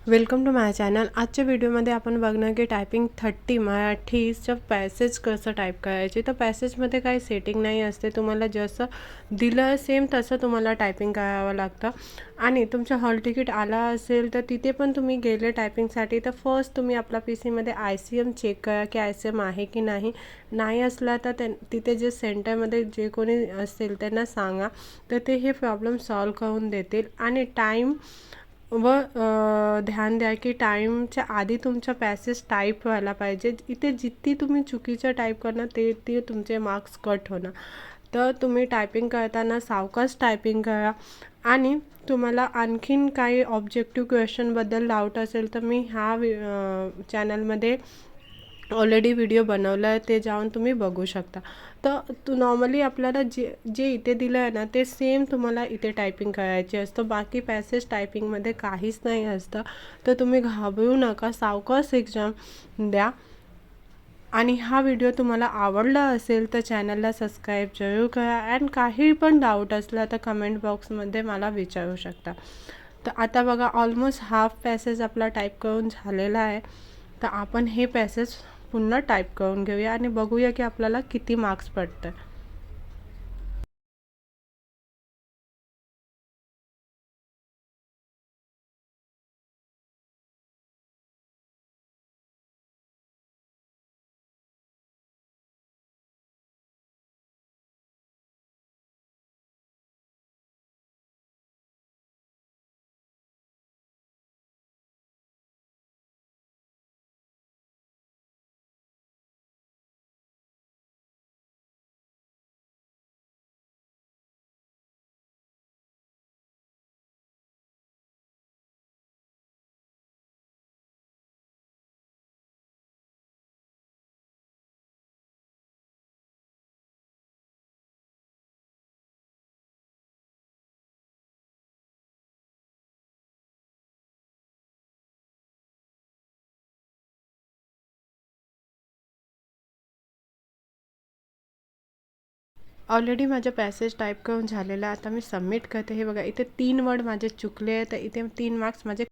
Welcome to my channel. आजच्या व्हिडिओमध्ये आपण बघणार की टायपिंग 30 मराठीचं पॅसेज कसं टाईप करायचे. तर पॅसेजमध्ये काही सेटिंग नाही असते, तुम्हाला जसं दिलं सेम तसं तुम्हाला टायपिंग करावं लागतं. आणि तुमचं हॉल तिकीट आला असेल तर तिथे पण तुम्ही गेले टायपिंगसाठी तर फर्स्ट तुम्ही आपला PC मध्ये ICM चेक करा की ICM आहे की नाही असला तर तिथे जे सेंटरमध्ये जे कोणी असेल त्यांना सांगा, तर ते हे प्रॉब्लेम सॉल्व करून देतील. आणि टाईम व ध्यान द्या की टाईमच्या आधी तुमचा पॅसेज टाईप व्हायला पाहिजे. इथे जितकी तुम्ही चुकीचं टाईप करणार ते तुमचे मार्क्स कट होणार. तर तुम्ही टायपिंग करताना सावकाश टायपिंग करा. आणि तुम्हाला आणखीन काही ऑब्जेक्टिव्ह क्वेश्चनबद्दल डाऊट असेल तर मी चॅनलमध्ये ऑलरेडी व्हिडिओ बनवला आहे, ते जाऊन तुम्ही बघू शकता. तर नॉर्मली आपल्याला जे जे इथे दिलं आहे ना ते सेम तुम्हाला इथे टायपिंग करायचे असतं. बाकी पॅसेज टायपिंगमध्ये काहीच नाही असतं. तर तुम्ही घाबरू नका, सावकाश एक्झाम द्या. आणि हा व्हिडिओ तुम्हाला आवडला असेल तर चॅनलला सबस्क्राईब जरूर करा. अँड काही पण डाऊट असला तर कमेंट बॉक्समध्ये मला विचारू शकता. तर आता बघा, ऑलमोस्ट हाफ पॅसेज आपला टाईप करून झालेला आहे. तर आपण हे पॅसेज पुन्हा टाईप करून घेऊया आणि बघूया की आपल्याला किती मार्क्स पडतं. ऑलरेडी माझं पॅसेज टाईप करून झालेलं आहे. आता मी सबमिट करते. हे बघा, इथे 3 वर्ड माझे चुकले आहे, तर इथे 3 मार्क्स माझे